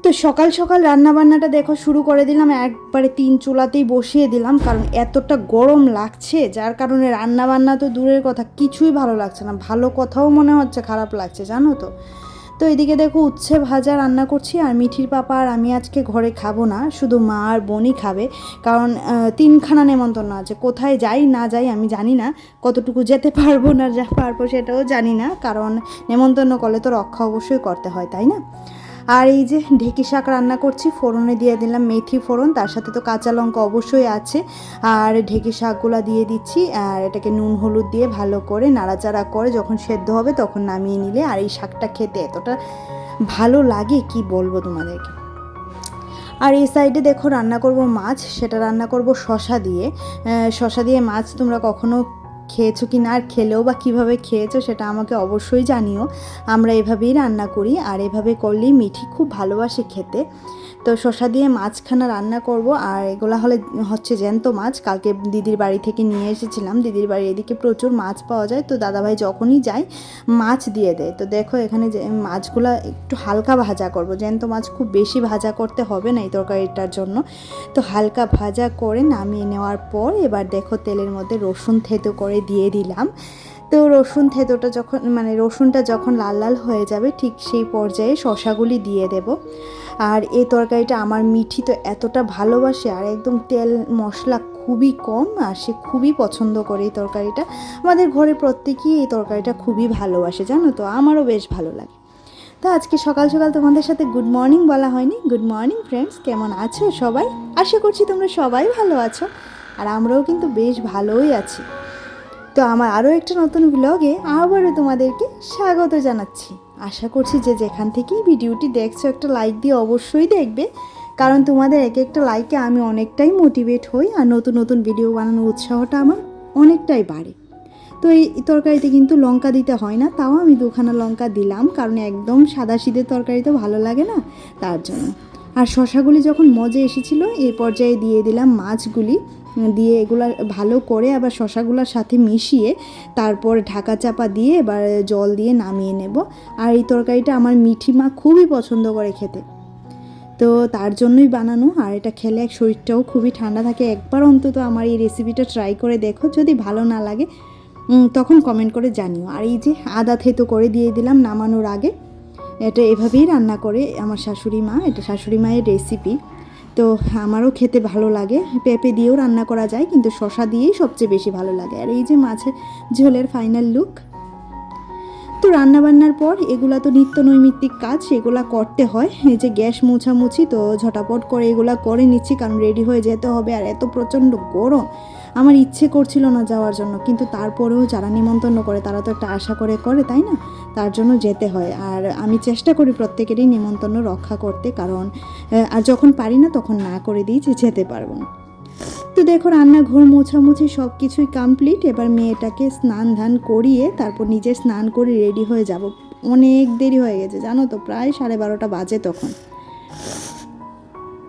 তো সকাল সকাল রান্নাবান্নাটা দেখো শুরু করে দিলাম, একবারে 3 চুলাতেই বসিয়ে দিলাম, কারণ এতটা গরম লাগছে যার কারণে রান্নাবান্না তো দূরের কথা, কিছুই ভালো লাগছে না, ভালো কথাও মনে হচ্ছে খারাপ লাগছে, জানো তো। তো এদিকে দেখো উচ্ছে ভাজা রান্না করছি, আর মিঠির পাপা আর আমি আজকে ঘরে খাবো না, শুধু মা আর বোনই খাবে, কারণ 3খানা নেমন্তন্ন আছে। কোথায় যাই না যাই আমি জানি না, কতটুকু যেতে পারবো না যা পারবো সেটাও জানি না, কারণ নেমন্তন্ন করলে তো রক্ষা অবশ্যই করতে হয়, তাই না। আর এই যে ঢেঁকি শাক রান্না করছি, ফোড়নে দিয়ে দিলাম মেথি ফোড়ন, তার সাথে তো কাঁচা লঙ্কা অবশ্যই আছে, আর ঢেঁকি শাকগুলো দিয়ে দিচ্ছি, আর এটাকে নুন হলুদ দিয়ে ভালো করে নাড়াচাড়া করে যখন সেদ্ধ হবে তখন নামিয়ে নিলে, আর এই শাকটা খেতে এতটা ভালো লাগে কি বলবো তোমাদেরকে। আর এই সাইডে দেখো রান্না করব মাছ, সেটা রান্না করব শশা দিয়ে। শশা দিয়ে মাছ তোমরা কখনো খেয়েছো কি না, আর খেলেও বা কীভাবে খেয়েছো সেটা আমাকে অবশ্যই জানিও। আমরা এভাবেই রান্না করি, আর এভাবে করলেই মিঠি খুব ভালোবাসে খেতে। তো শশা দিয়ে মাছখানা রান্না করব, আর এগুলো হচ্ছে জ্যান্ত মাছ, কালকে দিদির বাড়ি থেকে নিয়ে এসেছিলাম। দিদির বাড়ি এদিকে প্রচুর মাছ পাওয়া যায়, তো দাদাভাই যখনই যায় মাছ দিয়ে দেয়। তো দেখো এখানে যে মাছগুলো একটু হালকা ভাজা করব, জ্যান্ত মাছ খুব বেশি ভাজা করতে হবে না এই তরকারিটার জন্য। তো হালকা ভাজা করে নামিয়ে নেওয়ার পর এবার দেখো তেলের মধ্যে রসুন থেতো করে দিয়ে দিলাম। তো রসুন থেতোটা রসুনটা যখন লাল লাল হয়ে যাবে ঠিক সেই পর্যায়ে শশাগুলি দিয়ে দেব। আর এই তরকারিটা আমার মিঠি তো এতটা ভালোবাসে, আর একদম তেল মশলা খুবই কম, আর সে খুবই পছন্দ করে এই তরকারিটা। আমাদের ঘরে প্রত্যেকেই এই তরকারিটা খুবই ভালোবাসে, জানো তো, আমারও বেশ ভালো লাগে। তো আজকে সকাল সকাল তোমাদের সাথে গুড মর্নিং বলা হয়নি। গুড মর্নিং ফ্রেন্ডস, কেমন আছো সবাই? আশা করছি তোমরা সবাই ভালো আছো, আর আমরাও কিন্তু বেশ ভালোই আছি। তো আমার আরও একটা নতুন ব্লগে আবারও তোমাদেরকে স্বাগত জানাচ্ছি। আশা করছি যে যেখান থেকেই ভিডিওটি দেখছো একটা লাইক দিয়ে অবশ্যই দেখবে, কারণ তোমাদের এক একটা লাইকে আমি অনেকটাই মোটিভেট হই, আর নতুন নতুন ভিডিও বানানোর উৎসাহটা আমার অনেকটাই বাড়ে। তো এই তরকারিতে কিন্তু লঙ্কা দিতে হয় না, তাও আমি 2খানা লঙ্কা দিলাম, কারণ একদম সাদাসিধে তরকারি তো ভালো লাগে না, তার জন্য। আর শশাগুলি যখন মজে এসেছিলো এই পর্যায়ে দিয়ে দিলাম মাছগুলি, দিয়ে এগুলো ভালো করে আবার শশাগুলোর সাথে মিশিয়ে তারপর ঢাকা চাপা দিয়ে এবার জল দিয়ে নামিয়ে নেব। আর এই তরকারিটা আমার মিঠি মা খুবই পছন্দ করে খেতে, তো তার জন্যই বানানো। আর এটা খেলে শরীরটাও খুবই ঠান্ডা থাকে। একবার অন্তত আমার এই রেসিপিটা ট্রাই করে দেখো, যদি ভালো না লাগে তখন কমেন্ট করে জানিও। আর এই যে আদা থেতো করে দিয়ে দিলাম নামানোর আগে। এটা এভাবেই রান্না করে আমার শাশুড়ি মা, এটা শাশুড়ি মায়ের রেসিপি, তো আমারও খেতে ভালো লাগে। পেঁপে দিয়েও রান্না করা যায়, কিন্তু শশা দিয়েই সবচেয়ে বেশি ভালো লাগে। আর এই যে মাছের ঝোলের ফাইনাল লুক। তো রান্নাবান্নার পর এগুলা তো নিত্য নৈমিত্তিক কাজ, সেগুলা করতে হয়। এই যে গ্যাস মোছামুছি, তো ঝটাপট করে এগুলা করে নিচ্ছি, কারণ রেডি হয়ে যেতে হবে। আর এত প্রচণ্ড গরম, আমার ইচ্ছে করছিল না যাওয়ার জন্য, কিন্তু তারপরেও যারা নিমন্ত্রণ করে তারা তো একটা আশা করে করে, তাই না, তার জন্য যেতে হয়। আর আমি চেষ্টা করি প্রত্যেকেরই নিমন্ত্রণ রক্ষা করতে, কারণ আর যখন পারি না তখন না করে দিই যে যেতে পারবো না। তো দেখো রান্নাঘর মোছামুছি সব কিছুই কমপ্লিট। এবার মেয়েটাকে স্নান ধান করিয়ে তারপর নিজে স্নান করে রেডি হয়ে যাব। অনেক দেরি হয়ে গেছে জানো তো, প্রায় 12:30 বাজে তখন।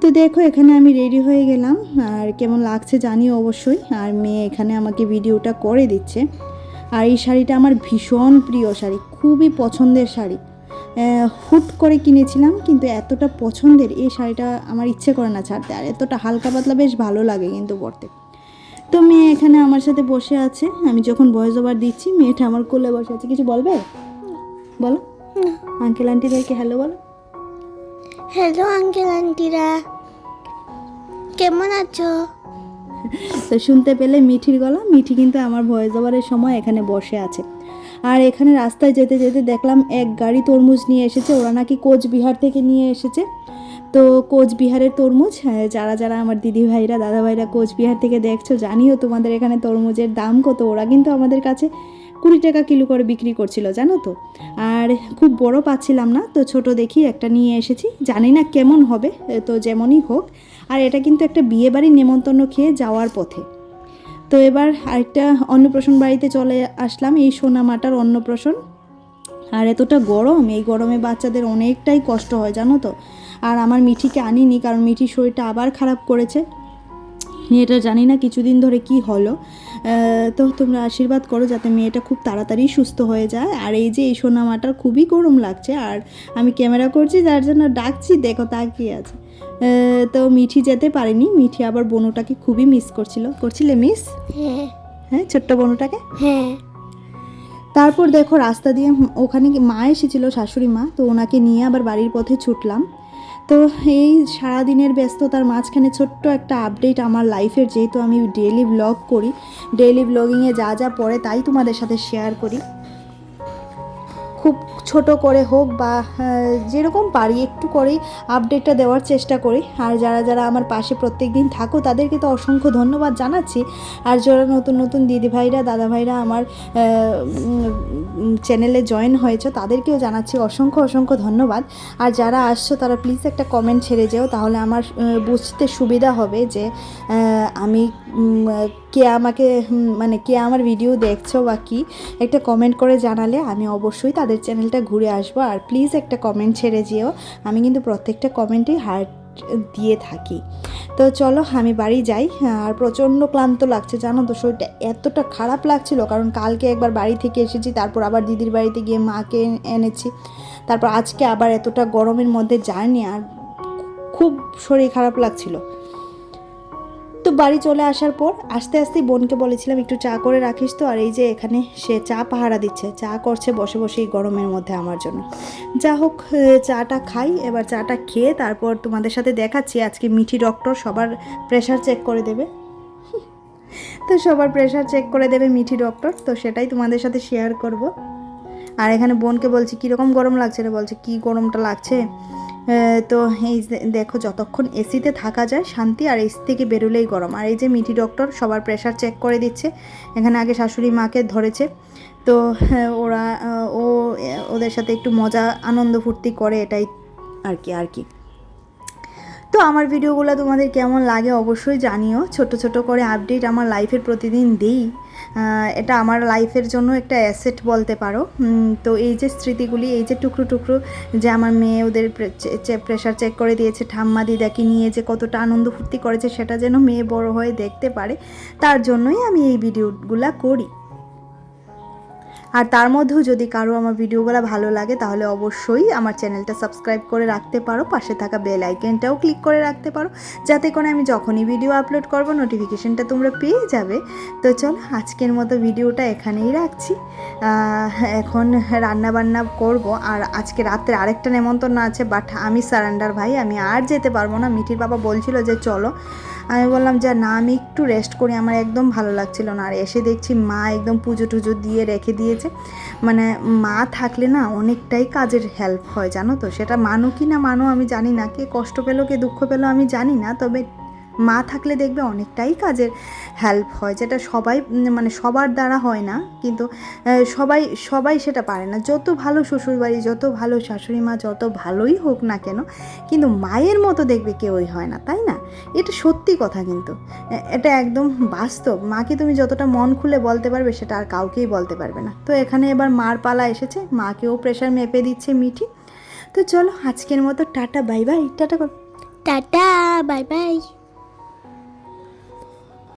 তো দেখো এখানে আমি রেডি হয়ে গেলাম, আর কেমন লাগছে জানিও অবশ্যই। আর মেয়ে এখানে আমাকে ভিডিওটা করে দিচ্ছে। আর এই শাড়িটা আমার ভীষণ প্রিয় শাড়ি, খুবই পছন্দের শাড়ি। হুট করে কিনেছিলাম, কিন্তু এতটা পছন্দের এই শাড়িটা আমার ইচ্ছে করে না ছাড়তে, আর এতটা হালকা পাতলা বেশ ভালো লাগে কিন্তু পরতে। তো মেয়ে এখানে আমার সাথে বসে আছে, আমি যখন ভয়েস ওভার দিচ্ছি মেয়েটা আমার কোলে বসে আছে। কিছু বলবে? বলো আঙ্কেল আন্টিদেরকে হ্যালো বলো। হ্যালো আঙ্কেল আন্টিরা, কেমন আছো? তো শুনতে পেলে মিঠির গলা, মিঠি কিন্তু আমার ভয়েস ওভারের সময় এখানে বসে আছে। আর এখানে রাস্তায় যেতে যেতে দেখলাম এক গাড়ি তরমুজ নিয়ে এসেছে, ওরা নাকি কোচবিহার থেকে নিয়ে এসেছে। তো কোচবিহারের তরমুজ, যারা যারা আমার দিদি ভাইরা দাদা ভাইরা কোচবিহার থেকে দেখছো জানিও তোমাদের এখানে তরমুজের দাম কত। ওরা কিন্তু আমাদের কাছে 20 টাকা কিলো করে বিক্রি করছিল, জানো তো। আর খুব বড় পাচ্ছিলাম না, তো ছোট দেখি একটা নিয়ে এসেছি, জানি না কেমন হবে, তো যেমনই হোক। আর এটা কিন্তু একটা বিয়েবাড়ির নেমন্তন্ন খেয়ে যাওয়ার পথে। তো এবার আরেকটা অন্নপ্রাশন বাড়িতে চলে আসলাম, এই সোনামাটার অন্নপ্রাশন। আর এতটা গরম, এই গরমে বাচ্চাদের অনেকটাই কষ্ট হয় জানো তো। আর আমার মিঠিকে আনিনি, কারণ মিঠির শরীরটা আবার খারাপ করেছে। এটা জানি না কিছুদিন ধরে কি হলো, তো তোমরা আশীর্বাদ করো যাতে মেয়েটা খুব তাড়াতাড়ি সুস্থ হয়ে যায়। আর এই যে এই সোনামাটার খুবই গরম লাগছে, আর আমি ক্যামেরা করছি যার জন্য ডাকছি, দেখো তাকিয়ে আছে। তো মিঠি যেতে পারেনি, মিঠি আবার বনুটাকে খুবই মিস করছিলে মিস? হ্যাঁ হ্যাঁ, ছোট্ট বনুটাকে। হ্যাঁ। তারপর দেখো রাস্তা দিয়ে ওখানে মা এসেছিলো, শাশুড়ি মা, তো ওনাকে নিয়ে আবার বাড়ির পথে ছুটলাম। তো এই সারাদিনের ব্যস্ততার মাঝখানে ছোট্ট একটা আপডেট আমার লাইফের, যেহেতু আমি ডেইলি ব্লগ করি, ডেইলি ব্লগিংয়ে যা যা পড়ে তাই তোমাদের সাথে শেয়ার করি। খুব ছোট করে হোক বা যেরকম পারি একটু করেই আপডেটটা দেওয়ার চেষ্টা করি। আর যারা যারা আমার পাশে প্রত্যেক দিন থাকো তাদেরকে তো অসংখ্য ধন্যবাদ জানাচ্ছি। আর যারা নতুন নতুন দিদিভাইরা দাদাভাইরা আমার চ্যানেলে জয়েন হয়েছে তাদেরকেও জানাচ্ছি অসংখ্য অসংখ্য ধন্যবাদ। আর যারা আসছো তারা প্লিজ একটা কমেন্ট ছেড়ে যেও, তাহলে আমার বুঝতে সুবিধা হবে যে আমি কে আমাকে মানে কে আমার ভিডিও দেখছো বা কি। একটা কমেন্ট করে জানালে আমি অবশ্যই তাদের চ্যানেলটা ঘুরে আসবো। আর প্লিজ একটা কমেন্ট ছেড়ে যেও, আমি কিন্তু প্রত্যেকটা কমেন্টেই হার্ট দিয়ে থাকি। তো চলো আমি বাড়ি যাই। আর প্রচণ্ড ক্লান্ত লাগছে জানো তো, শরীরটা এতটা খারাপ লাগছিল, কারণ কালকে একবার বাড়ি থেকে এসেছি, তারপর আবার দিদির বাড়িতে গিয়ে মাকে এনেছি, তারপর আজকে আবার এতটা গরমের মধ্যে জার্নি, আর খুব শরীর খারাপ লাগছিল। তো বাড়ি চলে আসার পর আস্তে আস্তেই বোনকে বলেছিলাম একটু চা করে রাখিস তো, আর এই যে এখানে সে চা পাহারা দিচ্ছে, চা করছে বসে বসে এই গরমের মধ্যে আমার জন্য। যা হোক, চাটা খাই, এবার চাটা খেয়ে তারপর তোমাদের সাথে দেখাচ্ছি। আজকে মিঠি ডক্টর সবার প্রেশার চেক করে দেবে, তো সবার প্রেশার চেক করে দেবে মিঠি ডক্টর, তো সেটাই তোমাদের সাথে শেয়ার করব। আর এখানে বোনকে বলছি কীরকম গরম লাগছে রে, বলছে কী গরমটা লাগছে। তো এই দেখো যতক্ষণ এসিতে থাকা যায় শান্তি, আর এসি থেকে বেরোলেই গরম। আর এই যে মিঠি ডক্টর সবার প্রেশার চেক করে দিচ্ছে। এখানে আগে শাশুড়ি মাকে ধরেছে, তো ওরা ওদের সাথে একটু মজা আনন্দ ফুর্তি করে, এটাই আর কি। তো আমার ভিডিওগুলো তোমাদের কেমন লাগে অবশ্যই জানিও। ছোট ছোট করে আপডেট আমার লাইফের প্রতিদিন দিই, এটা আমার লাইফের জন্য একটা অ্যাসেট বলতে পারো। তো এই যে স্মৃতিগুলি, এই যে টুকরো টুকরো, যে আমার মেয়ে ওদের প্রেশার চেক করে দিয়েছে, ঠাম্মা দিদাকে নিয়ে যে কতটা আনন্দ ফুর্তি করেছে, সেটা যেন মেয়ে বড় হয়ে দেখতে পারে, তার জন্যই আমি এই ভিডিওগুলো করি। আর তার মধ্যেও যদি কারো আমার ভিডিওগুলো ভালো লাগে তাহলে অবশ্যই আমার চ্যানেলটা সাবস্ক্রাইব করে রাখতে পারো, পাশে থাকা বেল আইকনটাও ক্লিক করে রাখতে পারো, যাতে করে আমি যখনই ভিডিও আপলোড করব নোটিফিকেশনটা তোমরা পেয়ে যাবে। তো চলো আজকের মতো ভিডিওটা এখানেই রাখছি। এখন রান্না বান্না করব, আর আজকে রাত্রে আরেকটা নেমন্তন্ন আছে, বাট আমি সারেন্ডার ভাই, আমি আর যেতে পারবো না। মিঠির বাবা বলছিল যে চলো, আমি বললাম যে না আমি একটু রেস্ট করি, আমার একদম ভালো লাগছিল না। আর এসে দেখছি মা একদম পুজো টুজো দিয়ে রেখে দিয়েছে। মানে মা থাকলে না অনেকটাই কাজের হেল্প হয় জানো তো, সেটা মানো কি না মানো আমি জানি না, কে কষ্ট পেলো কে দুঃখ পেলো আমি জানি না, তবে মা থাকলে দেখবে অনেকটাই কাজের হেল্প হয়, যেটা সবাই মানে সবার দ্বারা হয় না, কিন্তু সবাই সেটা পারে না। যত ভালো শ্বশুরবাড়ি, যত ভালো শাশুড়ি মা, যত ভালোই হোক না কেন, কিন্তু মায়ের মতো দেখবে কেউই হয় না, তাই না? এটা সত্যি কথা, কিন্তু এটা একদম বাস্তব। মাকে তুমি যতটা মন খুলে বলতে পারবে সেটা আর কাউকেই বলতে পারবে না। তো এখানে এবার মার পালা এসেছে, মাকেও প্রেশার মেপে দিচ্ছে মিঠি। তো চলো আজকের মতো tata bye bye, tata tata bye bye.